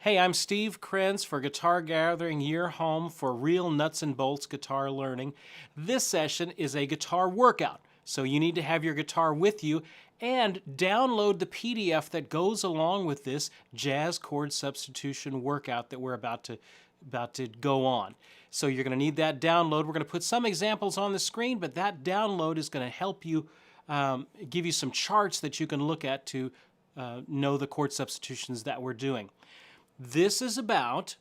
Hey, I'm Steve Krenz for Guitar Gathering, your home for real nuts and bolts guitar learning. This session is a guitar workout, so you need to have your guitar with you and download the PDF that goes along with this jazz chord substitution workout that we're about to go on. So you're going to need that download. We're going to put some examples on the screen, but that download is going to help you give you some charts that you can look at to know the chord substitutions that we're doing. This is about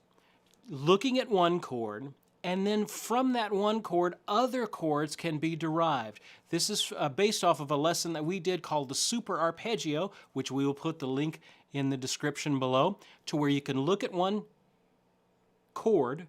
looking at one chord, and then from that one chord, other chords can be derived. This is based off of a lesson that we did called the super arpeggio, which we will put the link in the description below, to where you can look at one chord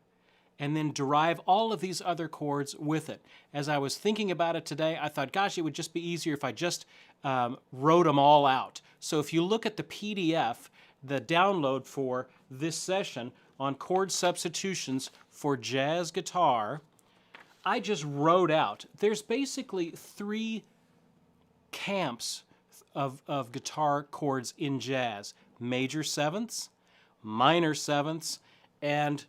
and then derive all of these other chords with it. As I was thinking about it today, I thought, gosh, it would just be easier if I just wrote them all out. So if you look at the PDF, the download for this session on chord substitutions for jazz guitar, I just wrote out. There's basically three camps of guitar chords in jazz: major sevenths, minor sevenths, and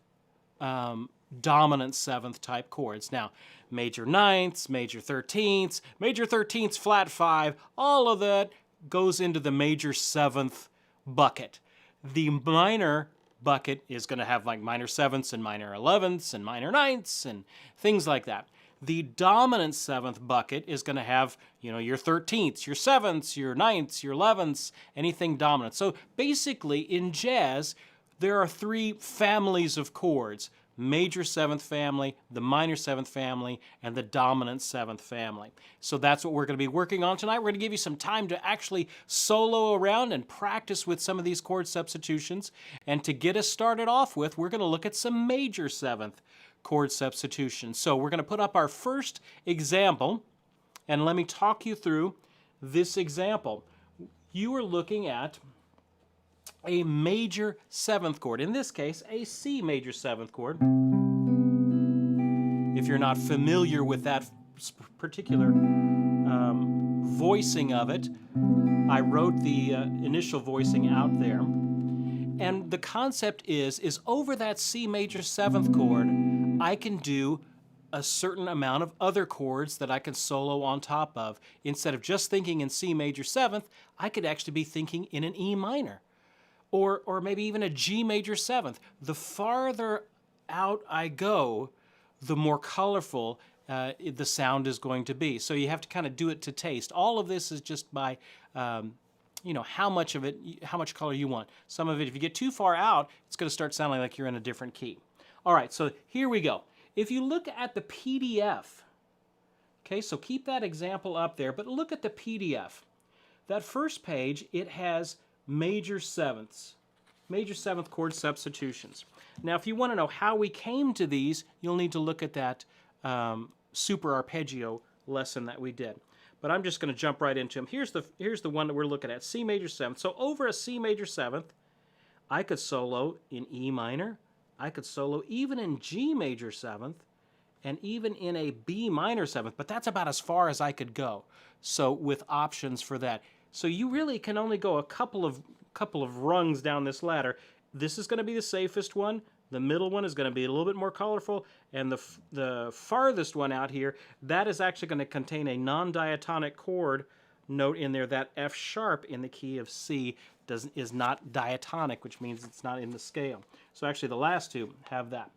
dominant seventh type chords. Now, major ninths, major 13ths, flat five, all of that goes into the major seventh bucket. The minor bucket is going to have like minor sevenths and minor 11ths and minor ninths and things like that. The dominant seventh bucket is going to have, your 13ths, your 7ths, your 9ths, your 11ths, anything dominant. So basically in jazz, there are three families of chords: major seventh family, the minor seventh family, and the dominant seventh family. So that's what we're going to be working on tonight. We're going to give you some time to actually solo around and practice with some of these chord substitutions. And to get us started off with, we're going to look at some major seventh chord substitutions. So we're going to put up our first example, and let me talk you through this example. You are looking at a major seventh chord, in this case a C major seventh chord. If you're not familiar with that particular voicing of it, I wrote the initial voicing out there, and the concept is over that C major seventh chord I can do a certain amount of other chords that I can solo on top of. Instead of just thinking in C major seventh, I could actually be thinking in an E minor, or maybe even a G major seventh. The farther out I go, the more colorful the sound is going to be. So you have to kind of do it to taste. All of this is just by, how much color you want. Some of it, if you get too far out, it's going to start sounding like you're in a different key. All right, so here we go. If you look at the PDF, okay, so keep that example up there, but look at the PDF. That first page, it has major seventh chord substitutions. Now, if you want to know how we came to these, you'll need to look at that super arpeggio lesson that we did. But I'm just going to jump right into them. Here's the one that we're looking at, C major seventh. So over a C major seventh, I could solo in E minor. I could solo even in G major seventh, and even in a B minor seventh. But that's about as far as I could go. So with options for that. So you really can only go a couple of rungs down this ladder. This is going to be the safest one. The middle one is going to be a little bit more colorful, and the farthest one out here, that is actually going to contain a non-diatonic chord note in there. That F sharp in the key of C is not diatonic, which means it's not in the scale. So actually the last two have that.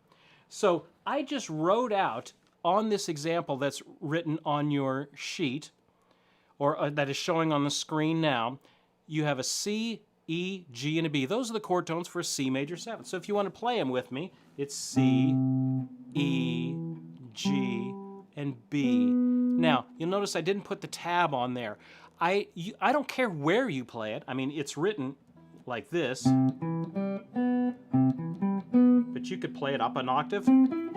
So I just wrote out on this example that's written on your sheet, or that is showing on the screen now, you have a C, E, G, and a B. Those are the chord tones for a C major seventh. So if you want to play them with me, it's C, E, G, and B. Now, you'll notice I didn't put the tab on there. I don't care where you play it. I mean, it's written like this, but you could play it up an octave. You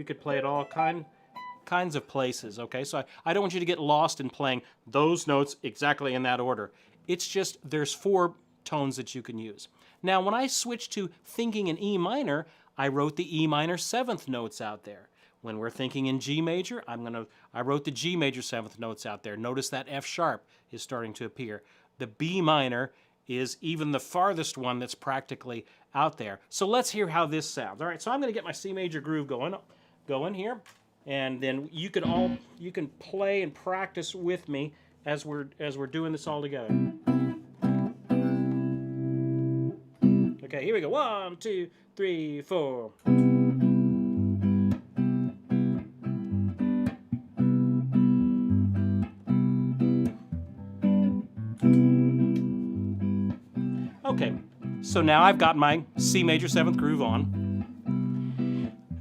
could play it all kinds of places, okay? So I don't want you to get lost in playing those notes exactly in that order. It's just there's four tones that you can use. Now, when I switched to thinking in E minor, I wrote the E minor seventh notes out there. When we're thinking in G major, I wrote the G major seventh notes out there. Notice that F sharp is starting to appear. The B minor is even the farthest one that's practically out there. So let's hear how this sounds. All right, so I'm going to get my C major groove going here, and then you can play and practice with me as we're doing this all together. Okay, here we go. 1, 2, 3, 4. Okay, so now I've got my C major 7th groove on.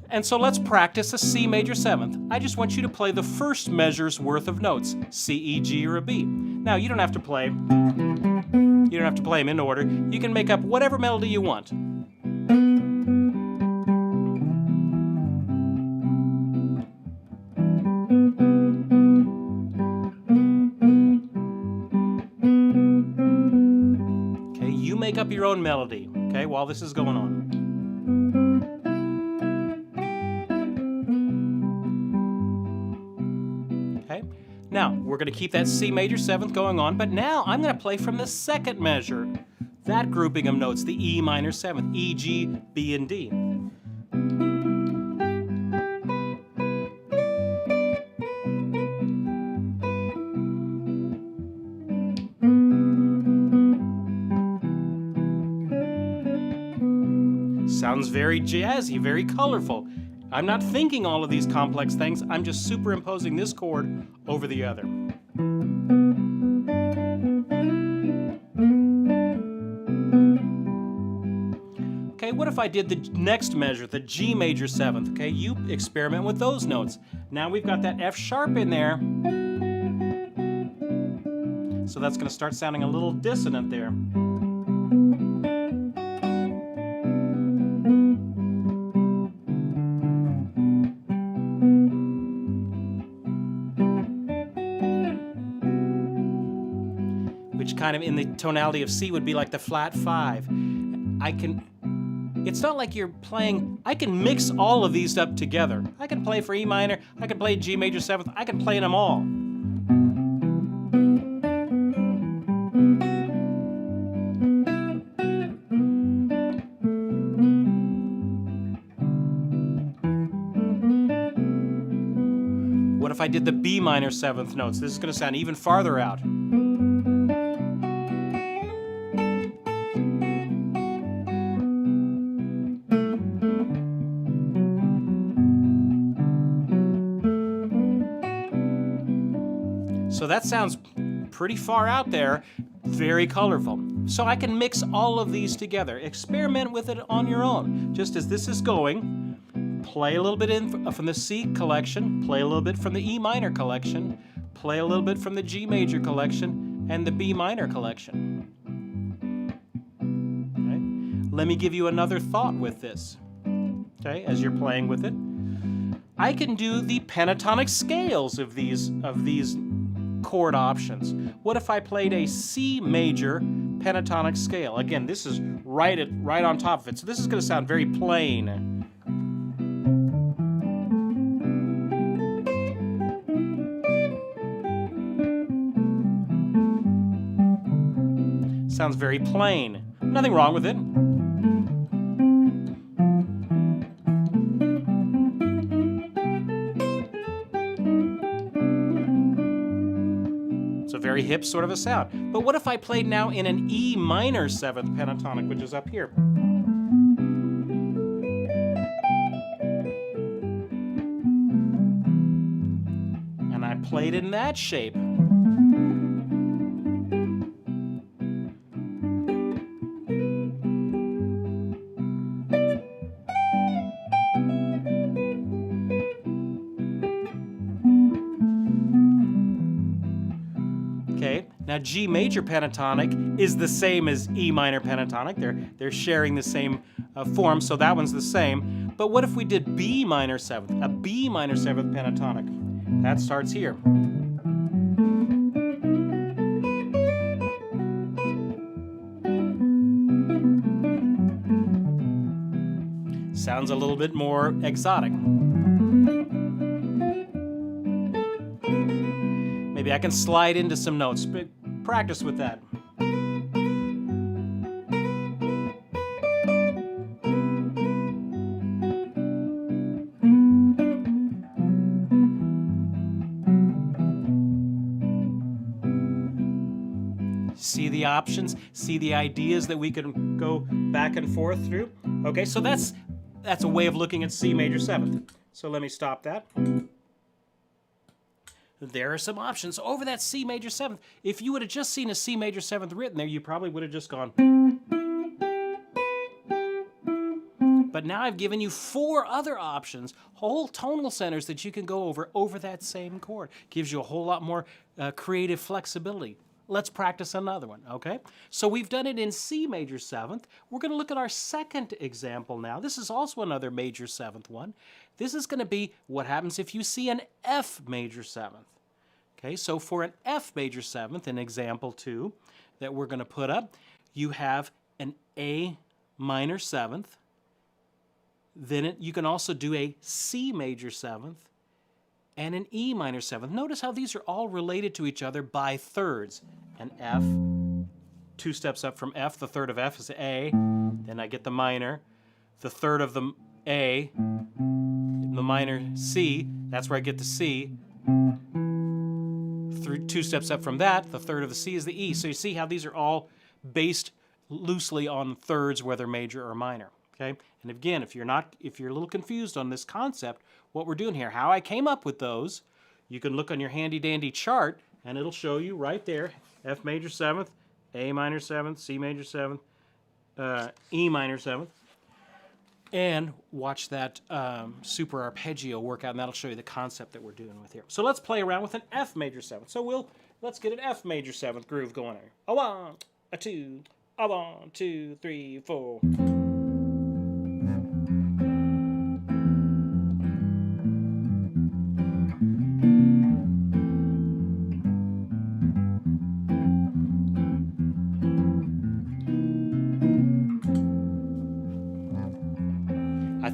And so let's practice a C major 7th. I just want you to play the first measure's worth of notes, C, E, G, or a B. Now, you don't have to play them in order. You can make up whatever melody you want. Make up your own melody, okay, while this is going on. Okay, now we're going to keep that C major 7th going on, but now I'm going to play from the second measure, that grouping of notes, the E minor 7th, E, G, B, and D. Sounds very jazzy, very colorful. I'm not thinking all of these complex things, I'm just superimposing this chord over the other. Okay, what if I did the next measure, the G major 7th? Okay, you experiment with those notes. Now we've got that F sharp in there. So that's going to start sounding a little dissonant there. Which kind of in the tonality of C would be like the flat 5. It's not like you're playing, I can mix all of these up together. I can play for E minor, I can play G major 7th, I can play them all. What if I did the B minor 7th notes? This is going to sound even farther out. So that sounds pretty far out there, very colorful. So I can mix all of these together. Experiment with it on your own. Just as this is going, play a little bit from the C collection, play a little bit from the E minor collection, play a little bit from the G major collection, and the B minor collection. Okay? Let me give you another thought with this, okay, as you're playing with it. I can do the pentatonic scales of these chord options. What if I played a C major pentatonic scale? Again, this is right on top of it, so this is going to sound very plain. Sounds very plain. Nothing wrong with it. It's a very hip sort of a sound. But what if I played now in an E minor 7th pentatonic, which is up here? And I played in that shape. Okay, now G major pentatonic is the same as E minor pentatonic. They're sharing the same form, so that one's the same. But what if we did B minor 7th, a B minor 7th pentatonic? That starts here. Sounds a little bit more exotic. Maybe I can slide into some notes, but practice with that. see the options, see the ideas that we can go back and forth through. Okay, so that's a way of looking at C major 7th. So let me stop that. There are some options over that C major 7th. If you would have just seen a C major 7th written there, you probably would have just gone. But now I've given you 4 other options, whole tonal centers that you can go over that same chord. Gives you a whole lot more creative flexibility. Let's practice another one, okay? So we've done it in C major 7th. We're going to look at our second example now. This is also another major 7th one. This is going to be what happens if you see an F major 7th. Okay, so for an F major 7th, in example 2 that we're going to put up, you have an A minor 7th. Then you can also do a C major 7th and an E minor 7th. Notice how these are all related to each other by thirds. An F, 2 steps up from F, the third of F is A, then I get the minor, the third of the A, the minor C, that's where I get the C. 2 steps up from that, the third of the C is the E. So you see how these are all based loosely on thirds, whether major or minor. Okay? And again, if you're a little confused on this concept, what we're doing here, how I came up with those, you can look on your handy dandy chart and it'll show you right there, F major 7th, A minor 7th, C major 7th, E minor 7th, and watch that super arpeggio workout, and that'll show you the concept that we're doing with here. So let's play around with an F major 7th. So let's get an F major 7th groove going here. A 1, a 2, a 1, 2, 3, 4.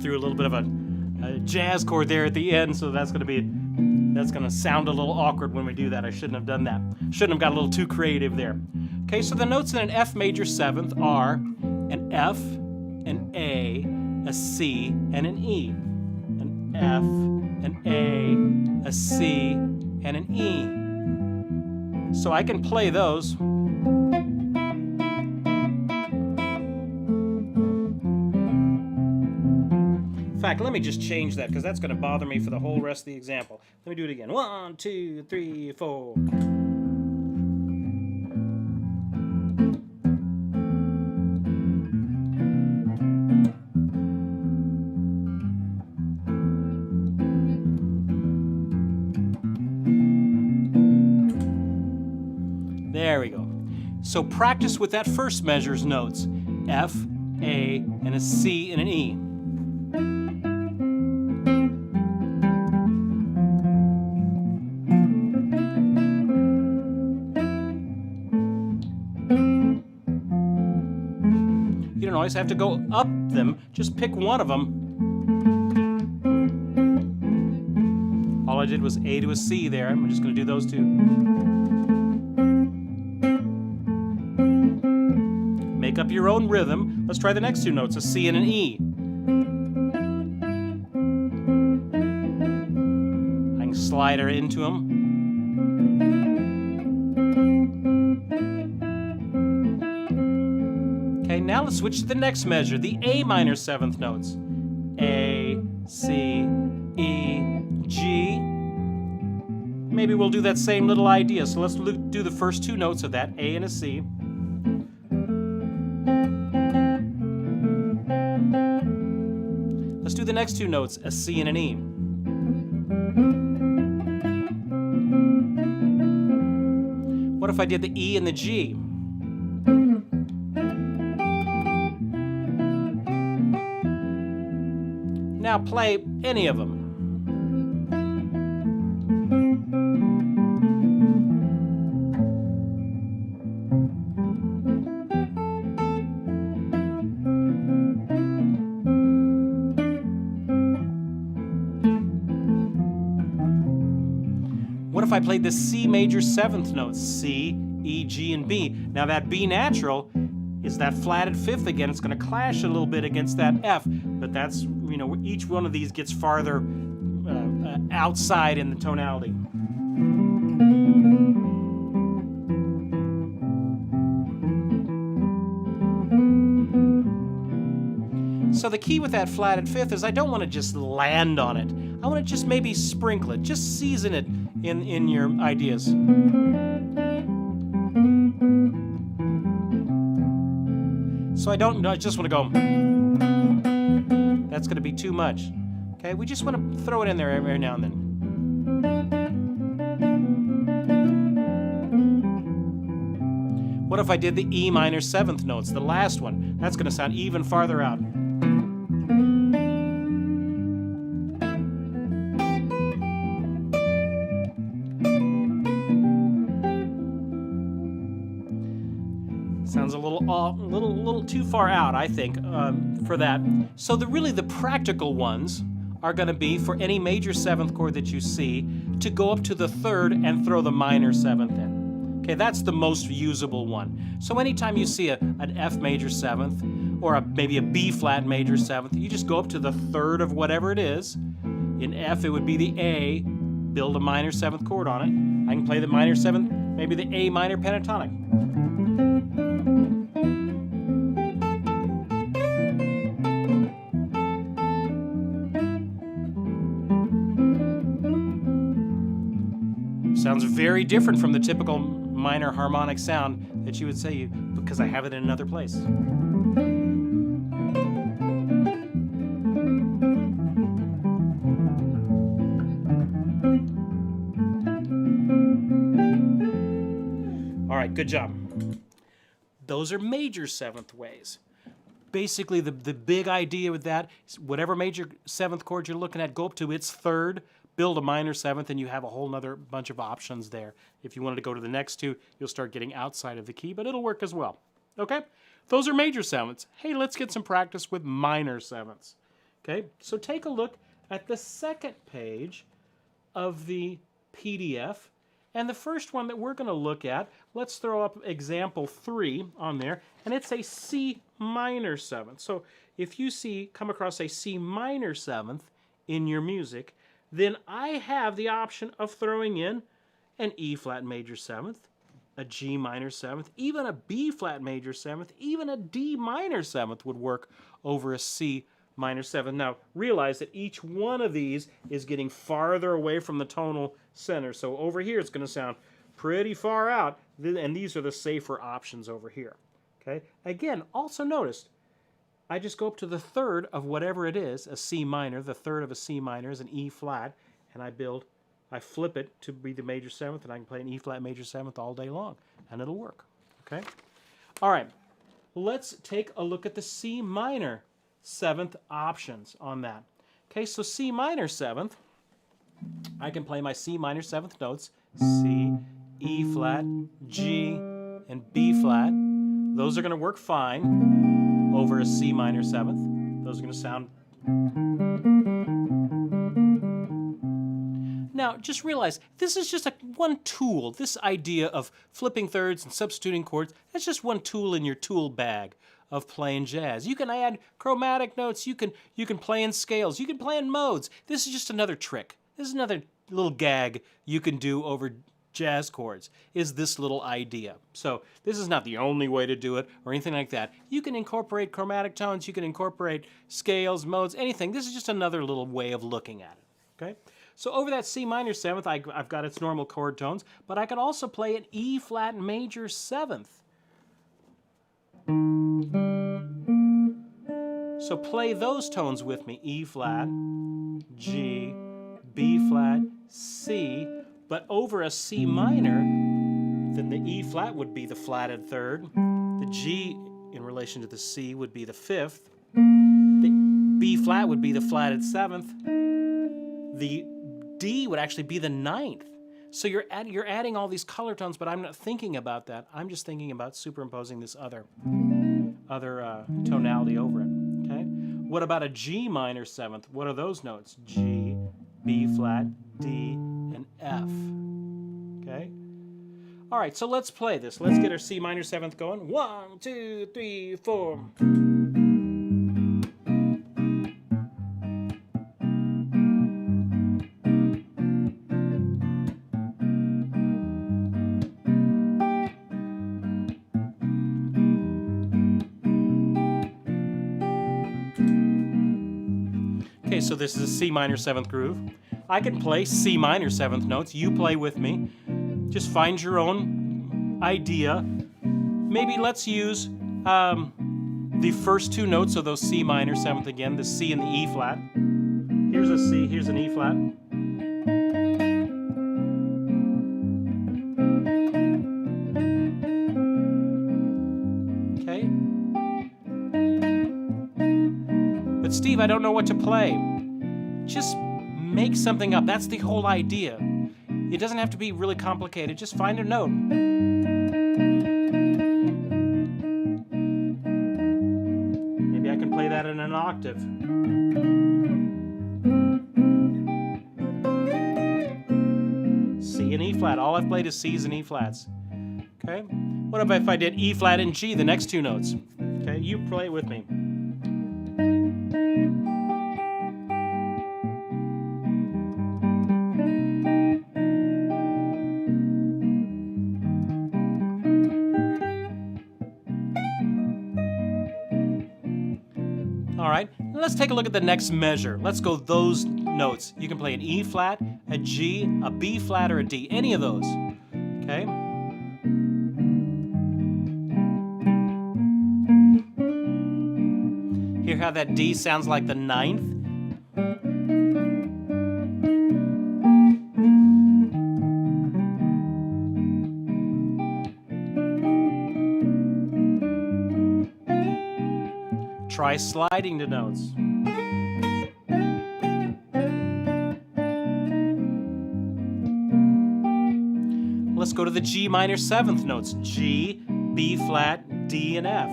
Threw a little bit of a jazz chord there at the end, so that's going to sound a little awkward when we do that. I shouldn't have done that. Shouldn't have got a little too creative there. Okay, so the notes in an F major 7th are an F, an A, a C, and an E. An F, an A, a C, and an E. So I can play those. In fact, let me just change that because that's going to bother me for the whole rest of the example. Let me do it again. 1, 2, 3, 4. There we go. So practice with that first measure's notes. F, A, and a C, and an E. You don't always have to go up them, just pick one of them. All I did was A to a C there. I'm just going to do those two. Make up your own rhythm. Let's try the next 2 notes, a C and an E. I can slide her into them. Okay, now let's switch to the next measure, the A minor 7th notes. A, C, E, G. Maybe we'll do that same little idea. So let's do the first 2 notes of that, A and a C. Let's do the next 2 notes, a C and an E. What if I did the E and the G? Now play any of them. What if I played the C major 7th notes? C, E, G, and B. Now that B natural is that flatted 5th again. It's going to clash a little bit against that F, but that's, each one of these gets farther outside in the tonality. So the key with that flatted fifth is I don't want to just land on it. I want to just maybe sprinkle it, just season it in your ideas. So I just want to go, that's going to be too much. Okay, we just want to throw it in there every now and then. What if I did the E minor seventh notes, the last one? That's going to sound even farther out. Sounds a little too far out, I think, for that. So really the practical ones are going to be for any major seventh chord that you see to go up to the third and throw the minor seventh in. Okay, that's the most usable one. So anytime you see an F major seventh or maybe a B flat major seventh, you just go up to the third of whatever it is. In F, it would be the A, build a minor seventh chord on it. I can play the minor seventh, maybe the A minor pentatonic. Sounds very different from the typical minor harmonic sound that you would say because I have it in another place. All right, good job. Those are major seventh ways. Basically, the big idea with that is whatever major seventh chord you're looking at, go up to its third, build a minor seventh, and you have a whole nother bunch of options there. If you wanted to go to the next two, you'll start getting outside of the key, but it'll work as well. Okay? Those are major sevenths. Hey, let's get some practice with minor sevenths. Okay? So take a look at the second page of the PDF. And the first one that we're going to look at, let's throw up example 3 on there, and it's a C minor seventh. So if you come across a C minor seventh in your music, then I have the option of throwing in an E flat major seventh, a G minor seventh, even a B flat major seventh, even a D minor seventh would work over a C minor seventh. Now realize that each one of these is getting farther away from the tonal center. So over here it's going to sound pretty far out, and these are the safer options over here. Okay. Again, also notice I just go up to the third of whatever it is, a C minor. The third of a C minor is an E flat, and I flip it to be the major seventh, and I can play an E flat major seventh all day long, and it'll work. Okay? All right, let's take a look at the C minor seventh options on that. Okay, so C minor seventh, I can play my C minor seventh notes, C, E flat, G, and B flat. Those are going to work fine over a C minor seventh. Those are going to sound. Now, just realize this is just one tool. This idea of flipping thirds and substituting chords, that's just one tool in your tool bag of playing jazz. You can add chromatic notes. You can play in scales. You can play in modes. This is just another trick. This is another little gag you can do over jazz chords, is this little idea. So this is not the only way to do it or anything like that. You can incorporate chromatic tones, you can incorporate scales, modes, anything. This is just another little way of looking at it. Okay? So over that C minor seventh, I've got its normal chord tones, but I can also play an E flat major seventh. So play those tones with me. E flat, G, B flat, C. But over a C minor, then the E flat would be the flatted third. The G in relation to the C would be the fifth. The B flat would be the flatted seventh. The D would actually be the ninth. So you're adding all these color tones, but I'm not thinking about that. I'm just thinking about superimposing this other tonality over it. Okay. What about a G minor seventh? What are those notes? G, B flat, D, and F. Okay? All right, so let's play this. Let's get our C minor seventh going. 1, 2, 3, 4. Okay, so this is a C minor 7th groove. I can play C minor 7th notes. You play with me. Just find your own idea. Maybe let's use the first 2 notes of those C minor 7th again, the C and the E flat. Here's a C, here's an E flat. Okay. But Steve, I don't know what to play. Just make something up. That's the whole idea. It doesn't have to be really complicated. Just find a note. Maybe I can play that in an octave. C and E flat. All I've played is C's and E flats. Okay? What if I did E flat and G, the next 2 notes? Okay, you play it with me. All right, let's take a look at the next measure. Let's go those notes. You can play an E flat, a G, a B flat, or a D. Any of those. Okay? Hear how that D sounds like the 9th? Try sliding to notes. Let's go to the G minor 7th notes. G, B flat, D, and F.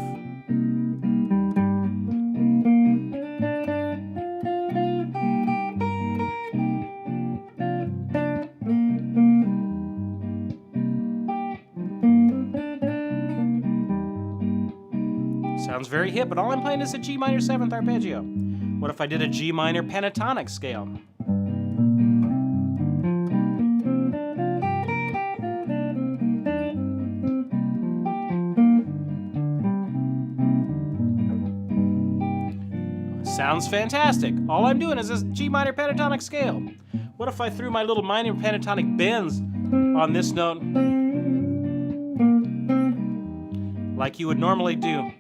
Sounds very hip, but all I'm playing is a G minor 7th arpeggio. What if I did a G minor pentatonic scale? Sounds fantastic. All I'm doing is this G minor pentatonic scale. What if I threw my little minor pentatonic bends on this note like you would normally do?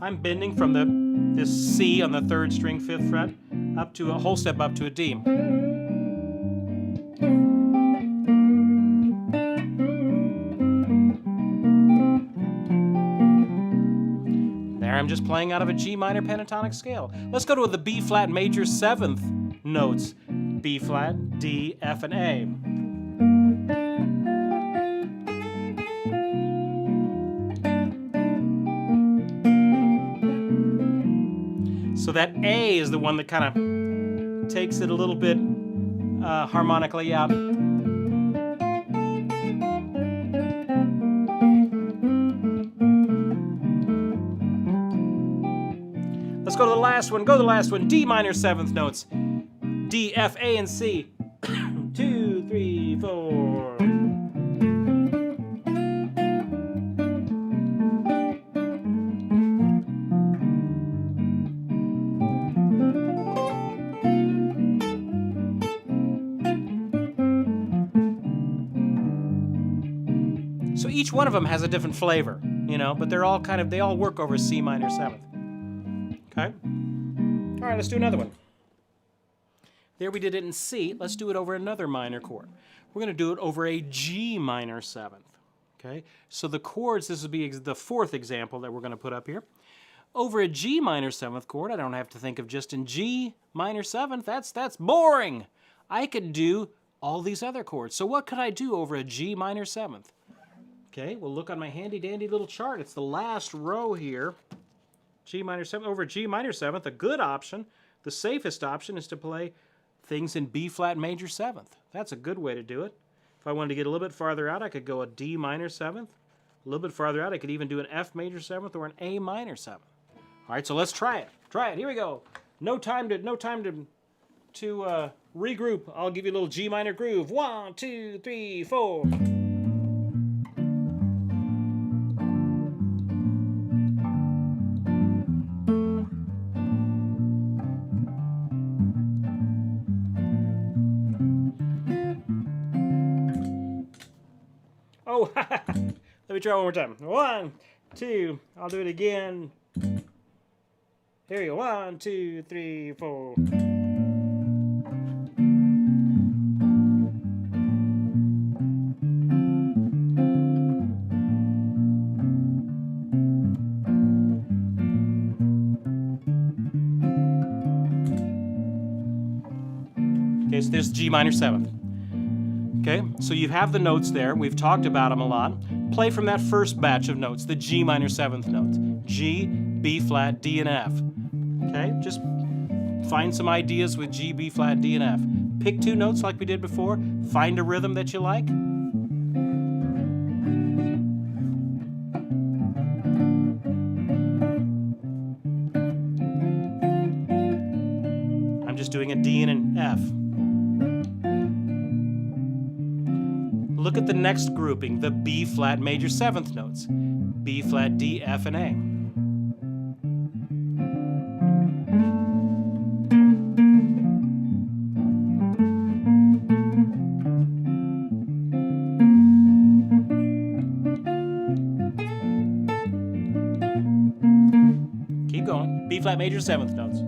I'm bending from this C on the 3rd string 5th fret up to a whole step up to a D. There I'm just playing out of a G minor pentatonic scale. Let's go to the B flat major 7th notes. B flat, D, F, and A. So that A is the one that kind of takes it a little bit harmonically out. Let's go to the last one. Go to the last one. D minor 7th notes. D, F, A, and C. 2, 3, 4. So each one of them has a different flavor, you know, but they're all they all work over C minor 7th. Okay? All right, let's do another one. There we did it in C. Let's do it over another minor chord. We're going to do it over a G minor 7th. Okay? So the chords, this would be the 4th example that we're going to put up here. Over a G minor 7th chord, I don't have to think of just in G minor 7th. That's boring. I could do all these other chords. So what could I do over a G minor 7th? Okay, we'll look on my handy dandy little chart. It's the last row here. G minor 7th over G minor 7th. A good option, the safest option, is to play things in B flat major 7th. That's a good way to do it. If I wanted to get a little bit farther out, I could go a D minor 7th. A little bit farther out, I could even do an F major 7th or an A minor 7th. All right, so let's try it. Try it. Here we go. No time to regroup. I'll give you a little G minor groove. 1, 2, 3, 4. Oh, let me try one more time. 1, 2. I'll do it again. Here we go. 1, 2, 3, 4. Okay, so there's G minor 7th. Okay, so you have the notes there. We've talked about them a lot. Play from that first batch of notes, the G minor 7th notes. G, B flat, D, and F. Okay, just find some ideas with G, B flat, D, and F. Pick 2 notes like we did before. Find a rhythm that you like. I'm just doing a D and an F. Look at the next grouping, the B flat major 7th notes. B flat, D, F, and A. Keep going. B flat major 7th notes.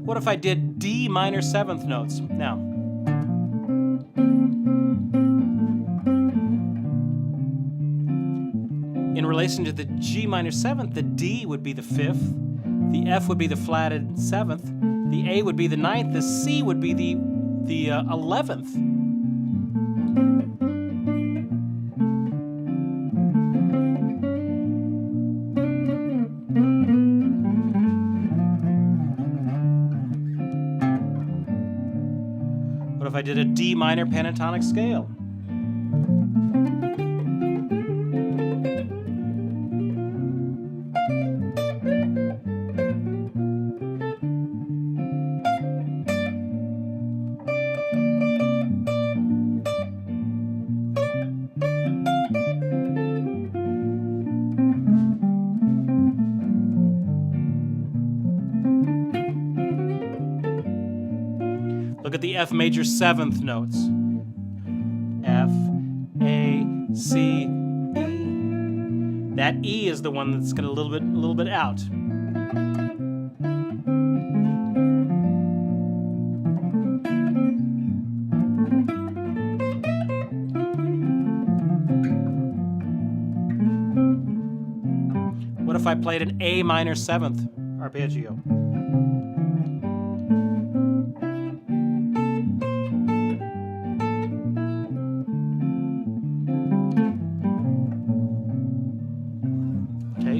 What if I did D minor 7th notes? Now, in relation to the G minor 7th, the D would be the 5th, the F would be the flatted 7th, the A would be the 9th, the C would be the 11th. What if I did a D minor pentatonic scale? Look at the F major 7th notes. F, A, C, E. That E is the one that's got a little bit out. What if I played an A minor 7th arpeggio?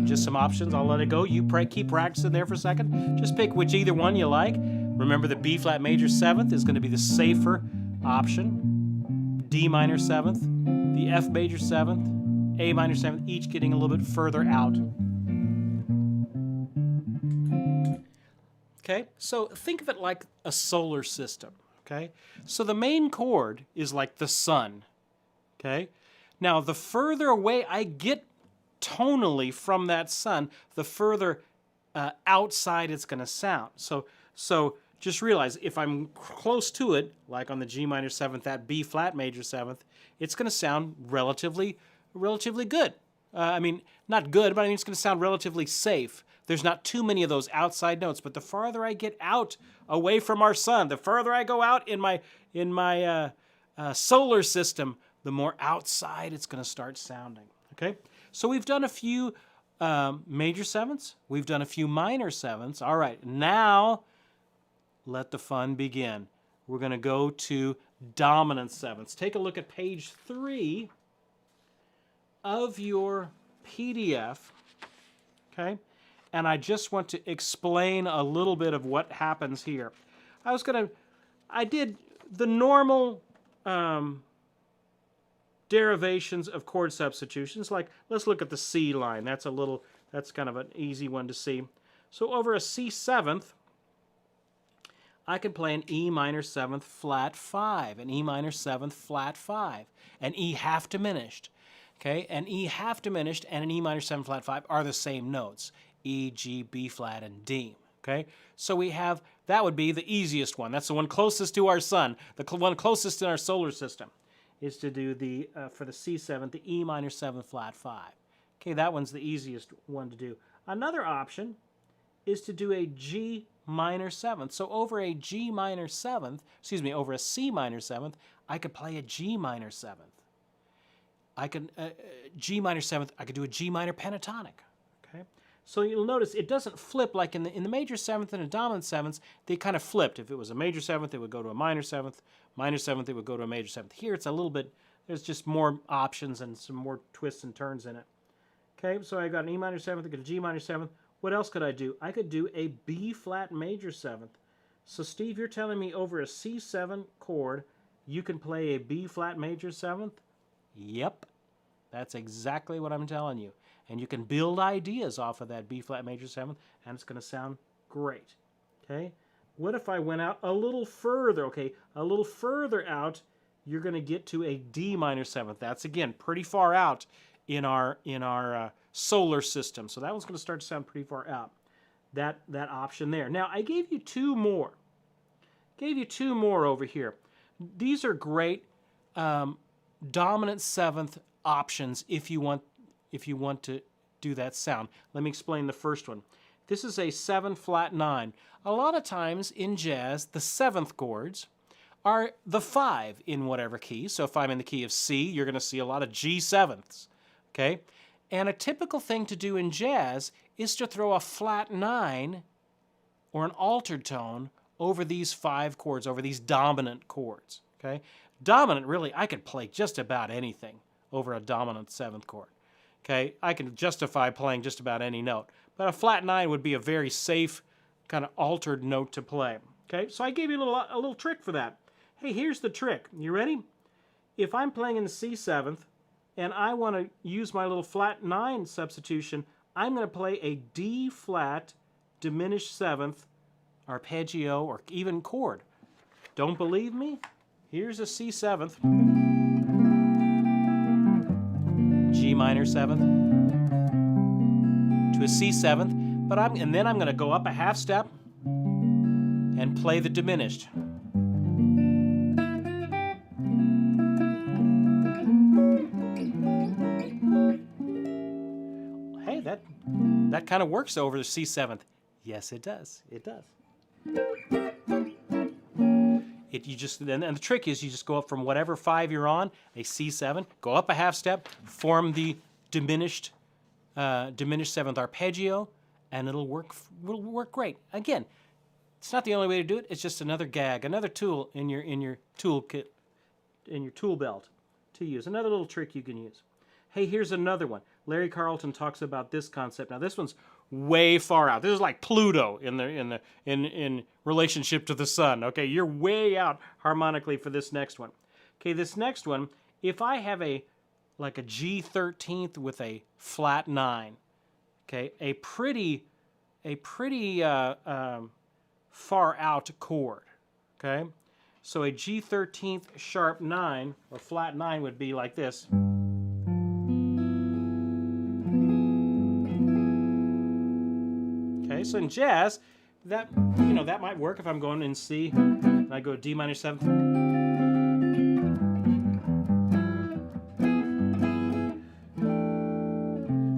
Just some options. I'll let it go. You keep practicing there for a second. Just pick either one you like. Remember, the B flat major 7th is going to be the safer option. D minor 7th, the F major 7th, A minor 7th, each getting a little bit further out. Okay, so think of it like a solar system. Okay, so the main chord is like the sun. Okay, now the further away I get tonally from that sun, the further outside it's going to sound. So just realize if I'm close to it, like on the G minor 7th, that B flat major 7th, it's going to sound relatively good. I mean, not good, but I mean it's going to sound relatively safe. There's not too many of those outside notes, but the farther I get out away from our sun, the further I go out in my solar system, the more outside it's going to start sounding. Okay. So we've done a few major 7ths. We've done a few minor 7ths. All right, now let the fun begin. We're going to go to dominant 7ths. Take a look at page 3 of your PDF, okay? And I just want to explain a little bit of what happens here. I did the normal derivations of chord substitutions. Like, let's look at the C line. That's kind of an easy one to see. So over a C 7th, I can play an E minor 7th flat 5, an E minor 7th flat 5, an E half diminished. Okay, an E half diminished and an E minor 7 flat 5 are the same notes. E, G, B flat, and D. Okay, so we have, that would be the easiest one. That's the one closest to our sun, the one closest in our solar system, is to do the, for the C7, the E minor 7 flat 5. Okay, that one's the easiest one to do. Another option is to do a G minor 7th. So over a G minor 7th, excuse me, over a C minor 7th, I could play a G minor 7th. I could, G minor 7th, I could do a G minor pentatonic. Okay, so you'll notice it doesn't flip like in the major 7th and a dominant 7th, they kind of flipped. If it was a major 7th, it would go to a minor 7th. Minor 7th, it would go to a major 7th. Here it's a little bit, there's just more options and some more twists and turns in it. Okay, so I got an E minor 7th, I got a G minor 7th. What else could I do? I could do a B flat major 7th. So Steve, you're telling me over a C7 chord, you can play a B flat major 7th? Yep, that's exactly what I'm telling you. And you can build ideas off of that B flat major 7th, and it's going to sound great. Okay, what if I went out a little further? Okay, a little further out, you're going to get to a D minor 7th. That's, again, pretty far out in our solar system. So that one's going to start to sound pretty far out. That option there. Now, I gave you two more. Over here. These are great dominant 7th options if you want to do that sound. Let me explain the first one. This is a 7 flat 9. A lot of times in jazz, the 7th chords are the 5 in whatever key. So if I'm in the key of C, you're going to see a lot of G7ths. Okay? And a typical thing to do in jazz is to throw a flat 9 or an altered tone over these 5 chords, over these dominant chords. Okay? Dominant, really, I could play just about anything over a dominant 7th chord. Okay? I can justify playing just about any note. But a flat 9 would be a very safe kind of altered note to play. Okay? So I gave you a little trick for that. Hey, here's the trick. You ready? If I'm playing in the C7th, and I want to use my little flat 9 substitution, I'm going to play a D flat diminished 7th arpeggio or even chord. Don't believe me? Here's a C7th, G minor 7th to a C7th, and then I'm going to go up a half step and play the diminished. That kind of works over the C7th. Yes, it does. It does. And the trick is you just go up from whatever 5 you're on, a C7, go up a half step, form the diminished 7th arpeggio, and it'll work great. Again, it's not the only way to do it. It's just another gag, another tool in your toolkit, in your tool belt to use. Another little trick you can use. Hey, here's another one. Larry Carlton talks about this concept. Now, this one's way far out. This is like Pluto in relationship to the sun. Okay, you're way out harmonically for this next one. Okay, this next one, if I have like a G13th with a flat 9, okay, a pretty far out chord. Okay, so a G13th sharp 9 or flat 9 would be like this. Okay, so in jazz, that might work if I'm going in C and I go D minor 7th.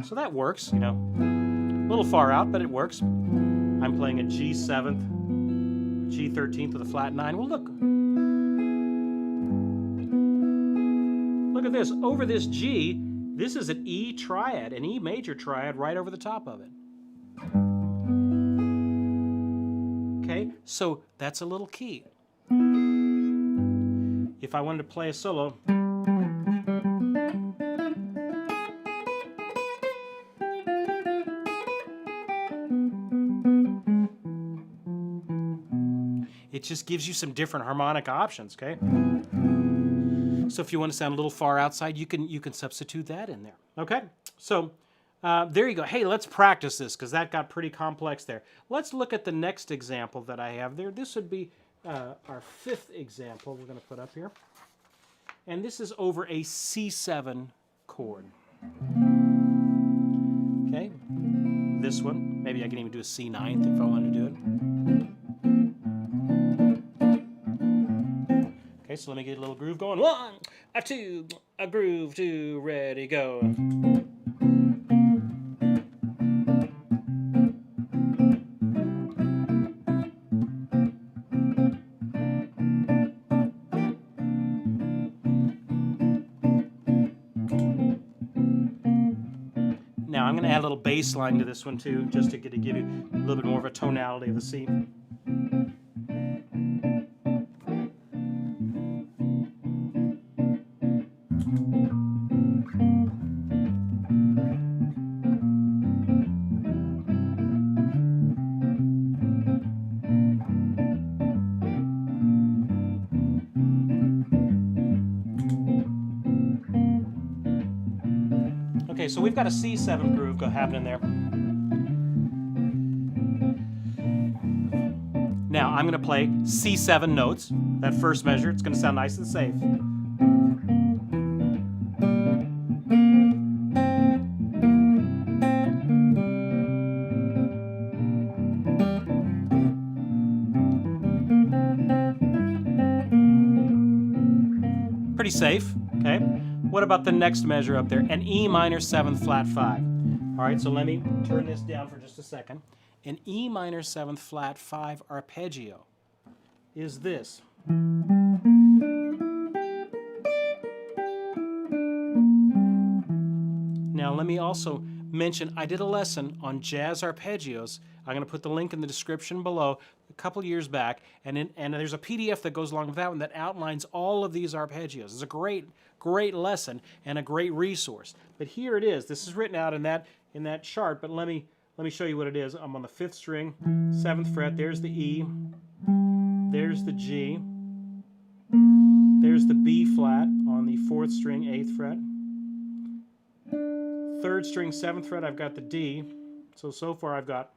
So that works, a little far out, but it works. I'm playing a G7th, G13th with a flat 9. Well, look at this. Over this G, this is an E triad, an E major triad right over the top of it. Okay, so that's a little key. If I wanted to play a solo, it just gives you some different harmonic options, okay? So if you want to sound a little far outside, you can substitute that in there, okay? So there you go. Hey, let's practice this because that got pretty complex there. Let's look at the next example that I have there. This would be our 5th example we're going to put up here. And this is over a C7 chord. Okay, this one. Maybe I can even do a C ninth if I wanted to do it. Okay, so let me get a little groove going. 1, a 2, a groove, 2, ready, go. Now I'm going to add a little bass line to this one too, just to give you a little bit more of a tonality of the C. Okay, so we've got a C7 groove happening there. Now I'm going to play C7 notes. That first measure, it's going to sound nice and safe. Pretty safe, okay? What about the next measure up there? An E minor 7th flat 5. All right, so let me turn this down for just a second. An E minor 7th flat 5 arpeggio is this. Now let me also mention, I did a lesson on jazz arpeggios. I'm going to put the link in the description below a couple years back, and there's a PDF that goes along with that one that outlines all of these arpeggios. It's a great lesson and a great resource. But here it is. This is written out in that chart, but let me show you what it is. I'm on the 5th string, 7th fret. There's the E. There's the G. There's the B flat on the 4th string, 8th fret. 3rd string, 7th fret, I've got the D. So far I've got,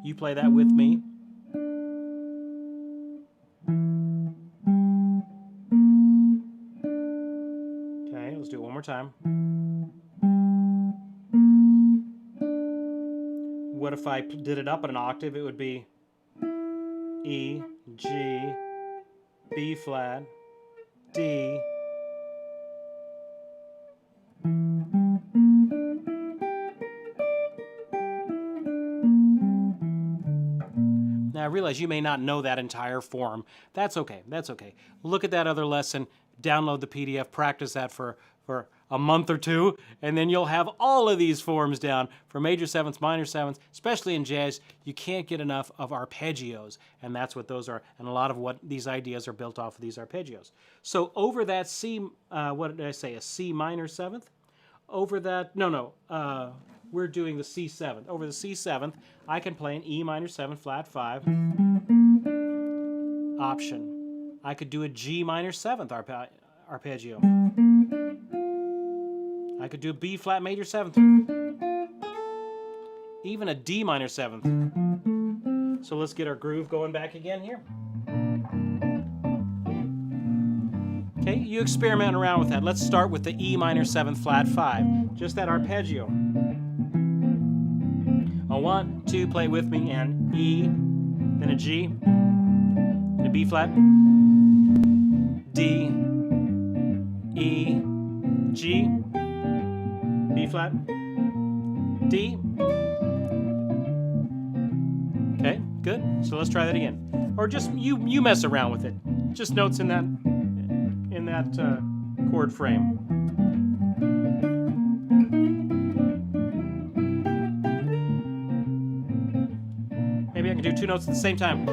you play that with me. Okay, let's do it one more time. What if I did it up an octave? It would be E, G, B flat, D, Now I realize you may not know that entire form. That's okay, that's okay. Look at that other lesson, download the PDF, practice that for a month or two, and then you'll have all of these forms down for major 7ths, minor 7ths, especially in jazz. You can't get enough of arpeggios, and that's what those are, and a lot of what these ideas are built off of these arpeggios. So over that C, what did I say, a C minor 7th? Over that, we're doing the C7th. Over the C7th, I can play an E minor 7 flat 5 option. I could do a G minor 7th arpeggio. I could do a B flat major 7th. Even a D minor 7th. So let's get our groove going back again here. Okay, you experiment around with that. Let's start with the E minor 7th flat 5. Just that arpeggio. A 1, 2, play with me, and E, then a G, then a B flat, D, E, G, B flat, D. Okay, good. So let's try that again. Or just you mess around with it. Just notes in that chord frame. Maybe I can do 2 notes at the same time.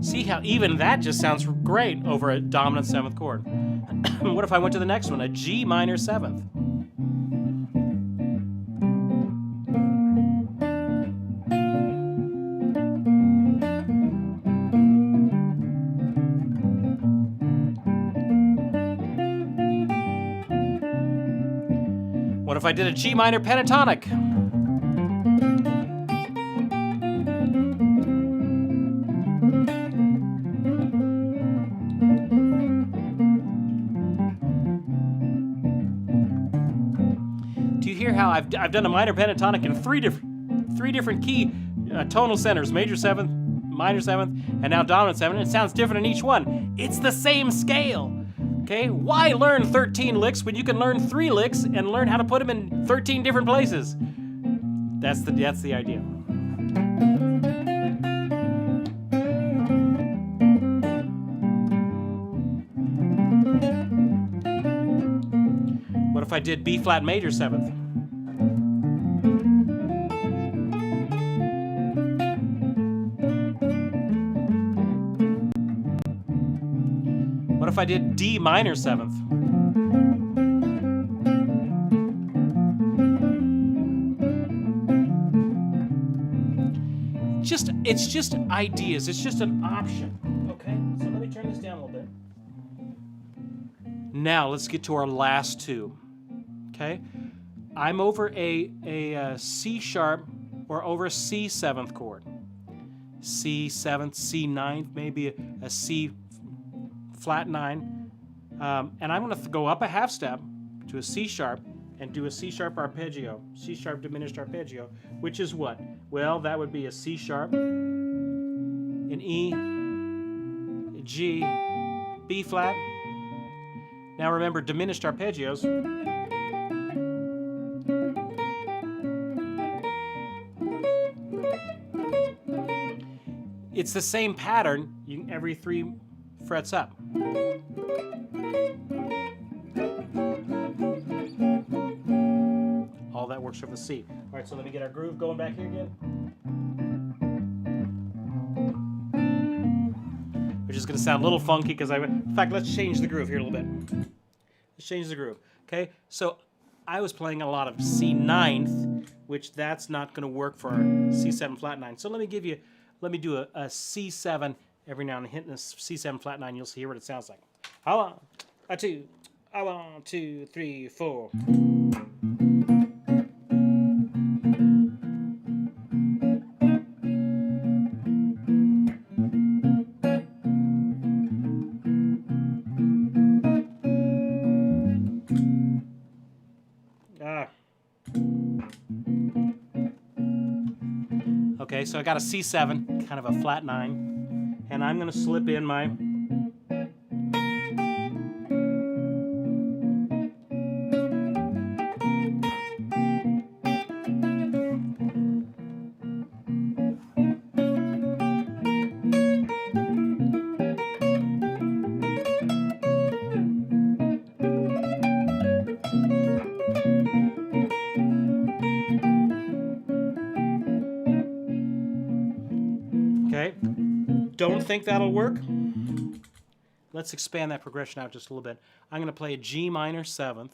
See how even that just sounds great over a dominant 7th chord. What if I went to the next one, a G minor 7th? if I did a G minor pentatonic? Do you hear how I've done a minor pentatonic in three different key tonal centers, major 7th, minor 7th, and now dominant 7th, and it sounds different in each one. It's the same scale. Okay, why learn 13 licks when you can learn 3 licks and learn how to put them in 13 different places? That's the idea. What if I did B flat major 7th? What if I did D minor 7th? It's just ideas. It's just an option. Okay, so let me turn this down a little bit. Now let's get to our last two. Okay, I'm over a C sharp or over a C 7th chord. C 7th, C 9th, maybe a C flat 9, and I'm going to go up a half step to a C sharp and do a C sharp arpeggio, C sharp diminished arpeggio, which is what? Well, that would be a C sharp, an E, a G, B flat. Now remember, diminished arpeggios. It's the same pattern every 3 frets up. All that works for the C. All right, so let me get our groove going back here again. Which is going to sound a little funky because in fact, let's change the groove here a little bit. Let's change the groove. Okay, so I was playing a lot of C 9th, which that's not going to work for our C7 flat 9. So let me do a C7 every now and then, hitting a C7 flat 9. You'll hear what it sounds like. I want a 2, I want 2, 3, 4. Okay, so I got a C7, kind of a flat 9, and I'm going to slip in my Okay, don't think that'll work. Let's expand that progression out just a little bit. I'm going to play a G minor 7th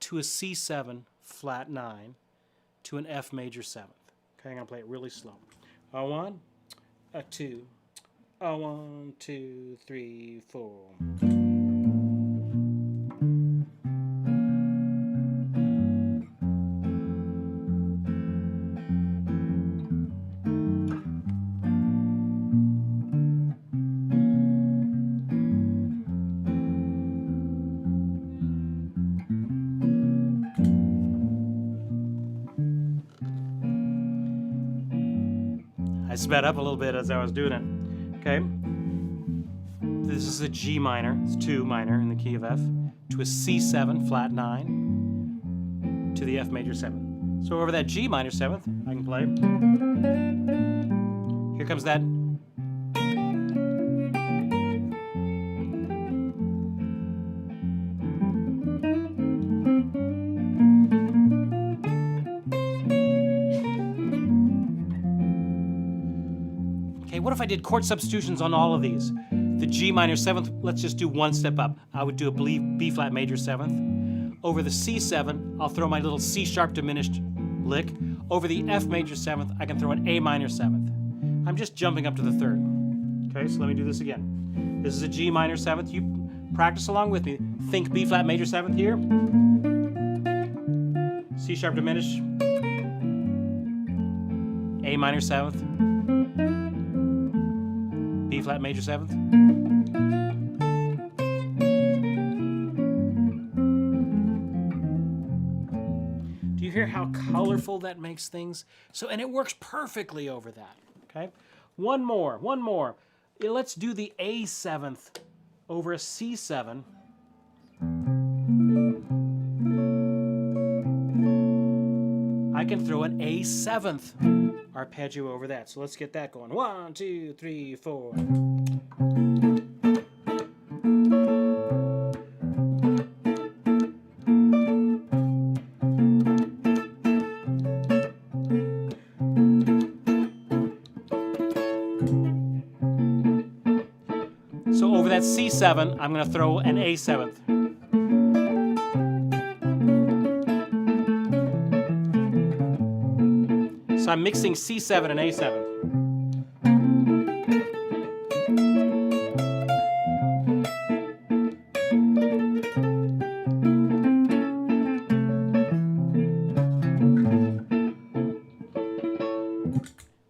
to a C7 flat 9 to an F major 7th. Okay, I'm going to play it really slow. A 1, a 2, a 1, 2, 3, 4. I sped up a little bit as I was doing it. Okay. This is a G minor, it's 2 minor in the key of F, to a C7 flat 9 to the F major 7th. So over that G minor 7th, I can play. Here comes that. What if I did chord substitutions on all of these? The G minor 7th, let's just do one step up. I would do a B flat major 7th. Over the C7, I'll throw my little C sharp diminished lick. Over the F major 7th, I can throw an A minor 7th. I'm just jumping up to the 3rd. Okay, so let me do this again. This is a G minor 7th. You practice along with me. Think B flat major 7th here. C sharp diminished, A minor 7th, B flat major 7th. Do you hear how colorful that makes things? So, and it works perfectly over that, okay? One more. Let's do the A 7th over a C 7. I can throw an A 7th arpeggio over that. So let's get that going. 1, 2, 3, 4. So over that C7, I'm going to throw an A 7th. So I'm mixing C7 and A7.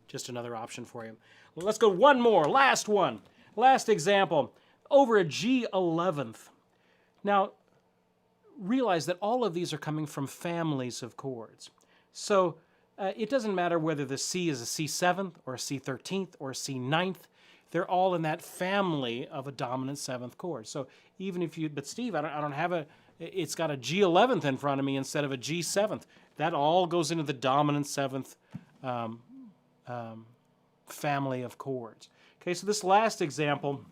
Just another option for you. Well, let's go one more, last one. Last example, over a G11th. Now, realize that all of these are coming from families of chords. So it doesn't matter whether the C is a C7th or a C13th or a C9th. They're all in that family of a dominant 7th chord. So even if you, but Steve, I don't have a, it's got a G11th in front of me instead of a G7th. That all goes into the dominant 7th family of chords. Okay, so this last example,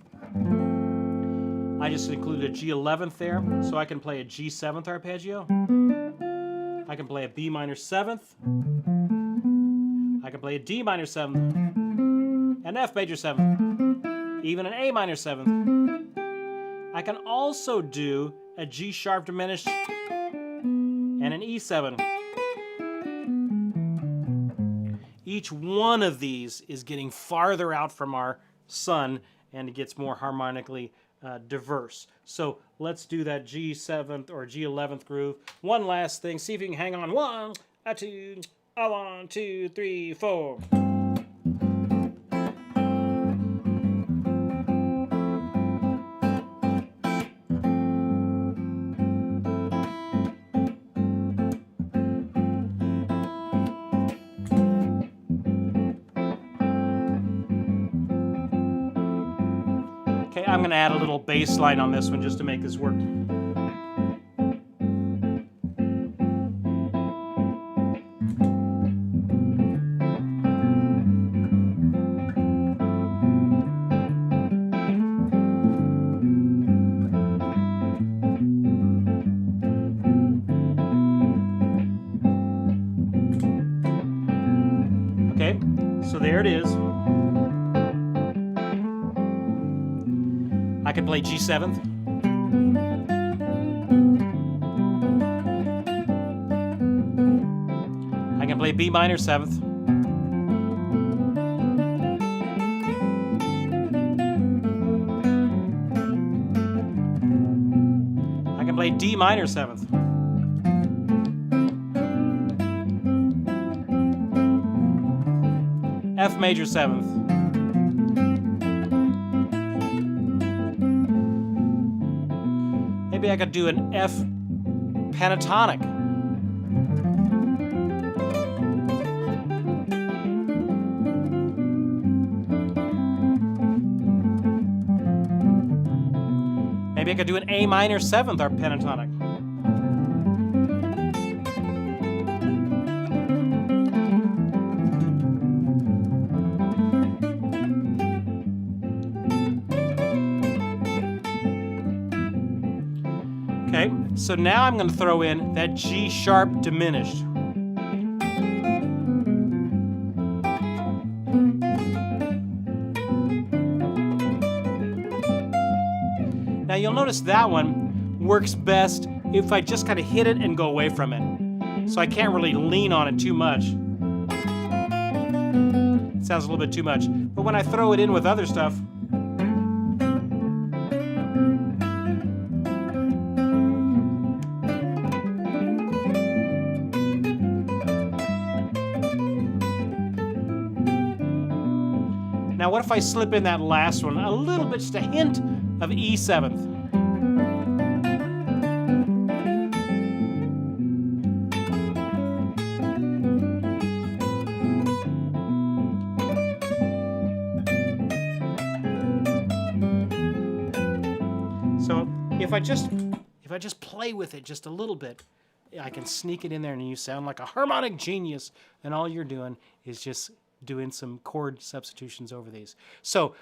I just included a G11th there, so I can play a G7th arpeggio. I can play a B minor 7th. I can play a D minor 7th, an F major 7th, even an A minor 7th. I can also do a G sharp diminished and an E7. Each one of these is getting farther out from our sun, and it gets more harmonically diverse. So let's do that G7th or G11th groove. One last thing. See if you can hang on. 1, 2, 1, 2, 3, 4. I'm going to add a little bass line on this one just to make this work. Okay, so there it is. I can play G7th. I can play B minor 7th. I can play D minor 7th. F major 7th. Maybe I could do an F pentatonic. Maybe I could do an A minor 7th or pentatonic. Okay, so now I'm going to throw in that G sharp diminished. Now you'll notice that one works best if I just kind of hit it and go away from it. So I can't really lean on it too much. It sounds a little bit too much. But when I throw it in with other stuff, Now what if I slip in that last one a little bit, just a hint of E7th? So if I just play with it just a little bit, I can sneak it in there and you sound like a harmonic genius, and all you're doing is just doing some chord substitutions over these. So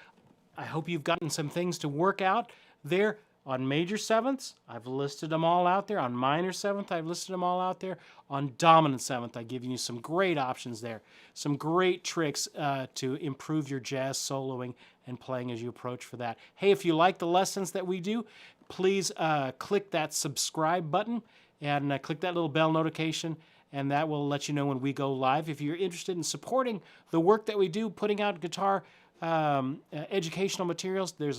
I hope you've gotten some things to work out there. On major sevenths, I've listed them all out there. On minor seventh, I've listed them all out there. On dominant seventh, I've given you some great options there. Some great tricks to improve your jazz soloing and playing as you approach for that. Hey, if you like the lessons that we do, please click that subscribe button and click that little bell notification, and that will let you know when we go live. If you're interested in supporting the work that we do, putting out guitar educational materials, there's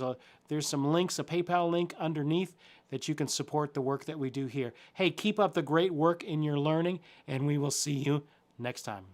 some links, a PayPal link underneath that you can support the work that we do here. Hey, keep up the great work in your learning, and we will see you next time.